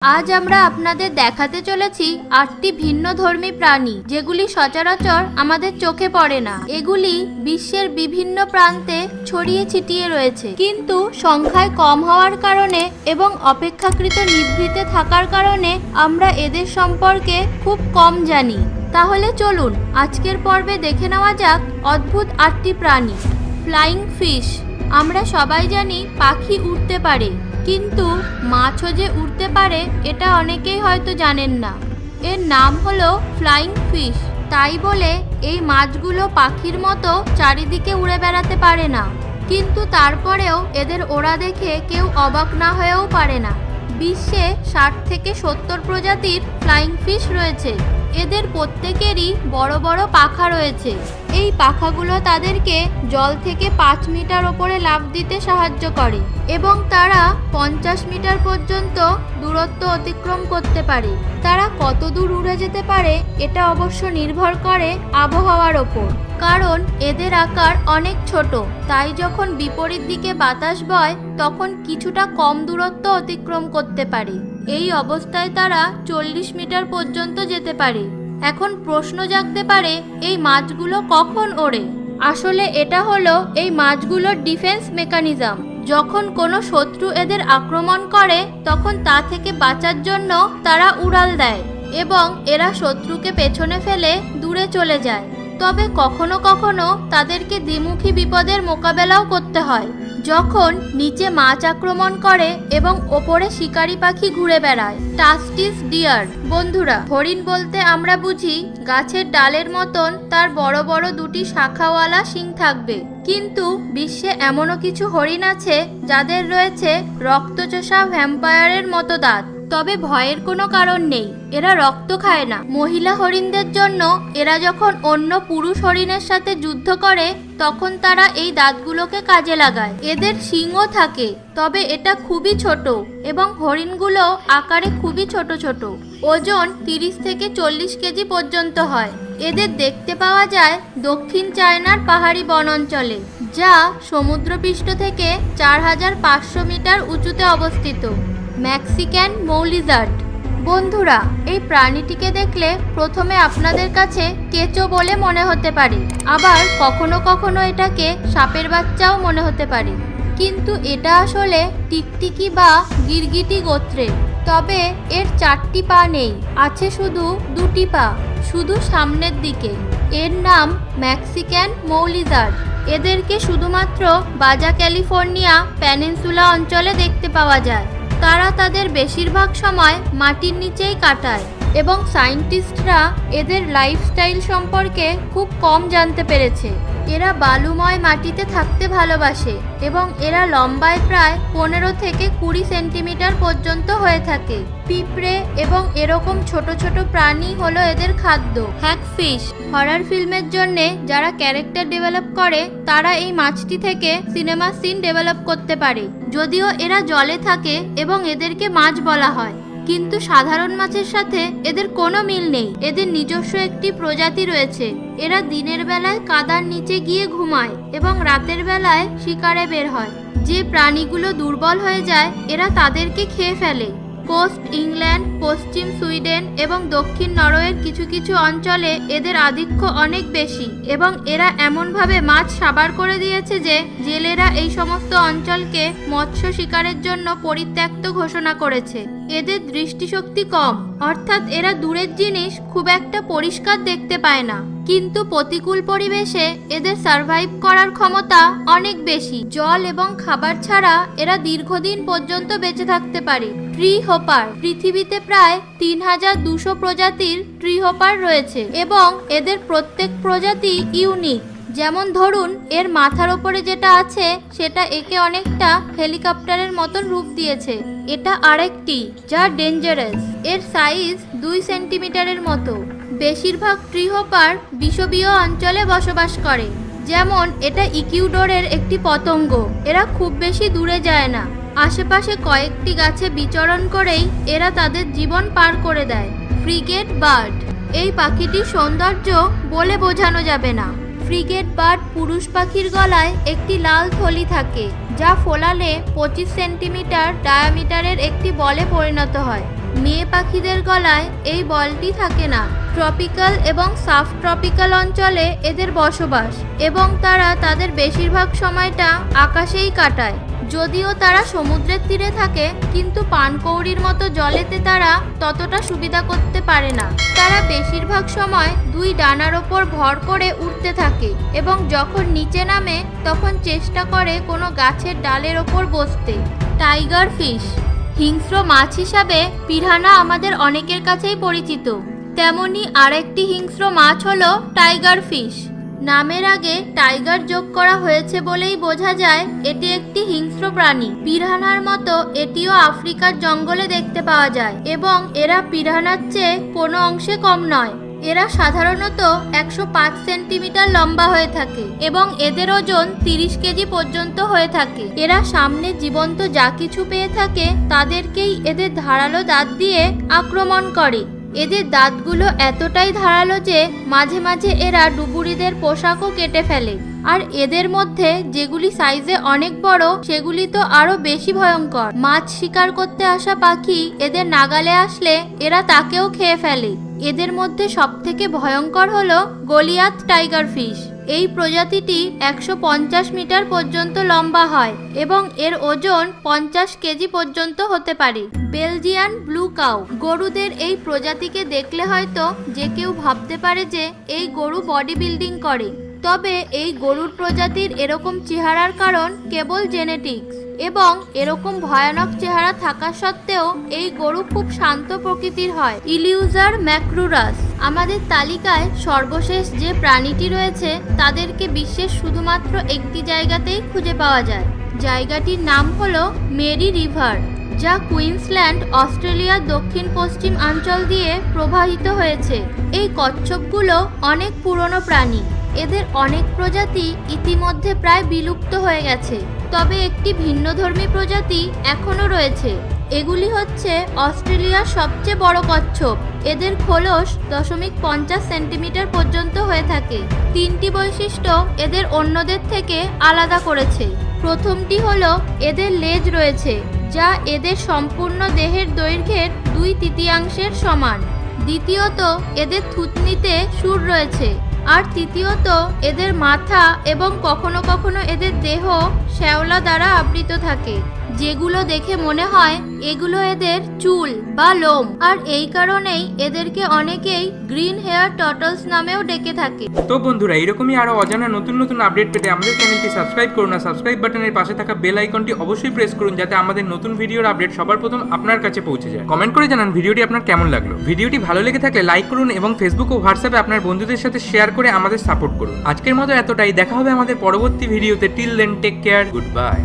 আজ আমরা আপনাদের দেখাতে চলেছি ৮টি ভিন্নধর্মী প্রাণী যেগুলি সচরাচর আমাদের চোখে পড়ে না। এগুলি বিশ্বের বিভিন্ন প্রান্তে ছড়িয়ে ছিটিয়ে রয়েছে, কিন্তু সংখ্যায় কম হওয়ার কারণে এবং অপেক্ষাকৃত নিভৃতে থাকার কারণে আমরা এদের সম্পর্কে খুব কম জানি। তাহলে চলুন আজকের পর্বে দেখে নেওয়া যাক অদ্ভুত ৮টি প্রাণী। Flying fish. আমরা সবাই জানি পাখি উড়তে পারে, কিন্তু মাছও যে উড়তে পারে এটা অনেকেই হয়তো জানেন না। এর নাম হলো ফ্লাইং ফিশ। তাই বলে এই মাছগুলো পাখির মতো চারিদিকে উড়ে বেড়াতে পারে না, কিন্তু তারপরেও এদের ওড়া দেখে কেউ অবাক না হয়েও পারে না। বিশ্বে ৬০ থেকে ৭০ প্রজাতির ফ্লাইং ফিশ রয়েছে। এদের প্রত্যেকেরই বড় বড় পাখা রয়েছে। এই পাখাগুলো তাদেরকে জল থেকে ৫ মিটার ওপরে লাফ দিতে সাহায্য করে এবং তারা ৫০ মিটার পর্যন্ত দূরত্ব অতিক্রম করতে পারে। তারা কত দূর উড়ে যেতে পারে এটা অবশ্য নির্ভর করে আবহাওয়ার ওপর, কারণ এদের আকার অনেক ছোট। তাই যখন বিপরীত দিকে বাতাস বয় তখন কিছুটা কম দূরত্ব অতিক্রম করতে পারে। এই অবস্থায় তারা ৪০ মিটার পর্যন্ত যেতে পারে। এখন প্রশ্ন জাগতে পারে, এই মাছগুলো কখন ওড়ে? আসলে এটা হলো এই মাছগুলোর ডিফেন্স মেকানিজম। যখন কোনো শত্রু এদের আক্রমণ করে তখন তা থেকে বাঁচার জন্য তারা উড়াল দেয় এবং এরা শত্রুকে পেছনে ফেলে দূরে চলে যায়। তবে কখনো কখনো তাদেরকে দ্বিমুখী বিপদের মোকাবেলাও করতে হয়, যখন নিচে মাছ আক্রমণ করে এবং ওপরে শিকারি পাখি ঘুরে বেড়ায়। টাস্টিস ডিয়ার। বন্ধুরা, হরিণ বলতে আমরা বুঝি গাছের ডালের মতন তার বড় বড় দুটি শাখাওয়ালা শিং থাকবে, কিন্তু বিশ্বে এমনও কিছু হরিণ আছে যাদের রয়েছে রক্তচোষা ভ্যাম্পায়ারের মতো দাঁত। তবে ভয়ের কোনো কারণ নেই, এরা রক্ত খায় না। মহিলা হরিণদের জন্য এরা যখন অন্য পুরুষ হরিণের সাথে যুদ্ধ করে তখন তারা এই দাঁতগুলোকে কাজে লাগায়। এদের শিংও থাকে, তবে এটা খুবই ছোট এবং হরিণগুলো আকারে খুবই ছোট ছোট। ওজন ৩০ থেকে ৪০ কেজি পর্যন্ত হয়। এদের দেখতে পাওয়া যায় দক্ষিণ চায়নার পাহাড়ি বনাঞ্চলে, যা সমুদ্রপৃষ্ঠ থেকে ৪৫০০ মিটার উঁচুতে অবস্থিত। মেক্সিকান মৌলিজার্ড। বন্ধুরা, এই প্রাণীটিকে দেখলে প্রথমে আপনাদের কাছে কেঁচো বলে মনে হতে পারে, আবার কখনো কখনো এটাকে সাপের বাচ্চাও মনে হতে পারে, কিন্তু এটা আসলে টিকটিকি বা গিরগিটি গোত্রের। তবে এর ৪টি পা নেই, আছে শুধু ২টি পা, শুধু সামনের দিকে। এর নাম মেক্সিকান মৌলিজার্ড। এদেরকে শুধুমাত্র বাজা ক্যালিফোর্নিয়া পেনিনসুলা অঞ্চলে দেখতে পাওয়া যায়। তারা তাদের বেশিরভাগ সময় মাটির নিচেই কাটায় এবং সায়েন্টিস্টরা এদের লাইফস্টাইল সম্পর্কে খুব কম জানতে পেরেছে। এরা বালুময় মাটিতে থাকতে ভালোবাসে এবং এরা লম্বায় প্রায় ১৫ থেকে ২০ সেন্টিমিটার পর্যন্ত হয়ে থাকে। পিঁপড়ে এবং এরকম ছোট ছোট প্রাণী হলো এদের খাদ্য। হ্যাগফিশ। হরর ফিল্মের জন্যে যারা ক্যারেক্টার ডেভেলপ করে তারা এই মাছটি থেকে সিনেমা সিন ডেভেলপ করতে পারে। যদিও এরা জলে থাকে এবং এদেরকে মাছ বলা হয়, কিন্তু সাধারণ মাছের সাথে এদের কোনো মিল নেই। এদের নিজস্ব একটি প্রজাতি রয়েছে। এরা দিনের বেলায় কাদার নিচে গিয়ে ঘুমায় এবং রাতের বেলায় শিকারে বের হয়। যে প্রাণীগুলো দুর্বল হয়ে যায় এরা তাদেরকে খেয়ে ফেলে। কোস্ট ইংল্যান্ড, পশ্চিম সুইডেন এবং দক্ষিণ নরওয়ের কিছু কিছু অঞ্চলে এদের আধিক্য অনেক বেশি এবং এরা এমনভাবে মাছ সাবার করে দিয়েছে যে জেলেরা এই সমস্ত অঞ্চলকে মৎস্য শিকারের জন্য পরিত্যক্ত ঘোষণা করেছে। এদের দৃষ্টিশক্তি কম, অর্থাৎ এরা দূরের জিনিস খুব একটা পরিষ্কার দেখতে পায় না, কিন্তু প্রতিকূল পরিবেশে এদের সার্ভাইভ করার ক্ষমতা অনেক বেশি। জল এবং খাবার ছাড়া এরা দীর্ঘদিন পর্যন্ত বেঁচে থাকতে পারে। Tree hopper. পৃথিবীতে প্রায় ৩২০০ প্রজাতির ট্রি হোপার রয়েছে এবং এদের প্রত্যেক প্রজাতি ইউনিক। যেমন ধরুন, এর মাথার ওপরে যেটা আছে সেটা একে অনেকটা হেলিকপ্টারের মতন রূপ দিয়েছে। এটা আরেকটি যা ডেঞ্জারাস। এর সাইজ ২ সেন্টিমিটারের মতো। বেশিরভাগ ট্রি হোপার বিষুবীয় অঞ্চলে বসবাস করে। যেমন এটা ইকুয়েডরের একটি পতঙ্গ। এরা খুব বেশি দূরে যায় না, আশেপাশে কয়েকটি গাছে বিচরণ করেই এরা তাদের জীবন পার করে দেয়। Frigate bird. এই পাখিটির সৌন্দর্য বলে বোঝানো যাবে না। ফ্রিগেট বার্ড পুরুষ পাখির গলায় একটি লাল থলি থাকে, যা ফোলালে ২৫ সেন্টিমিটার ডায়ামিটারের একটি বলে পরিণত হয়। মেয়ে পাখিদের গলায় এই বলটি থাকে না। ট্রপিক্যাল এবং সাব ট্রপিক্যাল অঞ্চলে এদের বসবাস এবং তারা তাদের বেশিরভাগ সময়টা আকাশেই কাটায়। যদিও তারা সমুদ্রের তীরে থাকে, কিন্তু পানকৌড়ির মতো জলেতে তারা ততটা সুবিধা করতে পারে না। তারা বেশিরভাগ সময় দুই ডানার ওপর ভর করে উঠতে থাকে এবং যখন নিচে নামে তখন চেষ্টা করে কোনো গাছের ডালের ওপর বসতে। টাইগার ফিশ হিংস্র মাছ হিসাবে পিরানা আমাদের অনেকের কাছেই পরিচিত। তেমনি আরেকটি হিংস্র মাছ হলো টাইগার ফিশ। নামের আগে টাইগার যোগ করা হয়েছে বলেই বোঝা যায় এটি একটি হিংস্র প্রাণী। পিরানার মতো এটিও আফ্রিকার জঙ্গলে দেখতে পাওয়া যায় এবং এরা পিরানার চেয়ে কোনো অংশে কম নয়। এরা সাধারণত 105 সেন্টিমিটার লম্বা হয়ে থাকে এবং এদের ওজন 30 কেজি পর্যন্ত হয়ে থাকে। এরা সামনে জীবন্ত যা কিছু পেয়ে থাকে তাদেরকেই এদের ধারালো দাঁত দিয়ে আক্রমণ করে। এদের দাঁতগুলো এতটাই ধারালো যে মাঝে মাঝে এরা ডুবুরিদের পোশাকও কেটে ফেলে। আর এদের মধ্যে যেগুলি সাইজে অনেক বড় সেগুলি তো আরো বেশি ভয়ঙ্কর। মাছ শিকার করতে আসা পাখি এদের নাগালে আসলে এরা তাকেও খেয়ে ফেলে। এদের মধ্যে সবথেকে ভয়ঙ্কর হলো গলিয়াত টাইগার ফিশ। এই প্রজাতিটি 150 মিটার পর্যন্ত লম্বা হয় এবং এর ওজন 50 কেজি পর্যন্ত হতে পারে। বেলজিয়ান ব্লু কাউ গরুদের এই প্রজাতিকে দেখলে হয়তো যে কেউ ভাবতে পারে যে এই গরু বডি বিল্ডিং করে। তবে এই গরুর প্রজাতির এরকম চেহারার কারণ কেবল জেনেটিক্স এবং এরকম ভয়ানক চেহারা থাকা সত্ত্বেও এই গরু খুব শান্ত প্রকৃতির হয়। ইলিউজার ম্যাক্রুরাস আমাদের তালিকায় সর্বশেষ যে প্রাণীটি রয়েছে তাদেরকে বিশ্বের শুধুমাত্র একটি জায়গাতেই খুঁজে পাওয়া যায়। জায়গাটির নাম হলো মেরি রিভার, যা কুইন্সল্যান্ড অস্ট্রেলিয়ার দক্ষিণ পশ্চিম অঞ্চল দিয়ে প্রবাহিত হয়েছে। এই কচ্ছপগুলো অনেক পুরনো প্রাণী। এদের অনেক প্রজাতি ইতিমধ্যে প্রায় বিলুপ্ত হয়ে গেছে, তবে একটি ভিন্নধর্মী প্রজাতি এখনো রয়েছে। এগুলি হচ্ছে অস্ট্রেলিয়ার সবচেয়ে বড় কচ্ছপ। এদের খোলস 0.50 সেন্টিমিটার পর্যন্ত হয়ে থাকে। তিনটি বৈশিষ্ট্য এদের অন্যদের থেকে আলাদা করেছে। প্রথমটি হলো এদের লেজ রয়েছে, যা এদের সম্পূর্ণ দেহের দৈর্ঘ্যের 2/3 সমান। দ্বিতীয়ত, এদের থুতনিতে সুর রয়েছে। আর তৃতীয়ত, এদের মাথা এবং কখনো কখনো এদের দেহ শ্যাওলা দ্বারা আবৃত থাকে, যেগুলো দেখে মনে হয় এগুলো এদের চুল বা লোম। আর এই কারণেই এদেরকে অনেকেই গ্রিন হেয়ার টার্টলস নামেও ডেকে থাকে। তো বন্ধুরা, এরকমই আরো অজানা নতুন নতুন আপডেট পেতে আমাদের চ্যানেলটি সাবস্ক্রাইব করুন আর সাবস্ক্রাইব বাটনের পাশে থাকা বেল আইকনটি অবশ্যই প্রেস করুন, যাতে আমাদের নতুন ভিডিওর আপডেট সবার প্রথম আপনার কাছে পৌঁছে যায়। কমেন্ট করে জানান ভিডিওটি আপনার কেমন লাগলো। ভিডিওটি ভালো লেগে থাকলে লাইক করুন এবং ফেসবুক ও হোয়াটসঅ্যাপে আপনার বন্ধুদের সাথে শেয়ার করে আমাদের সাপোর্ট করুন। আজকের মতো এতটাই। দেখা হবে আমাদের পরবর্তী ভিডিওতে। Till then take care, good by.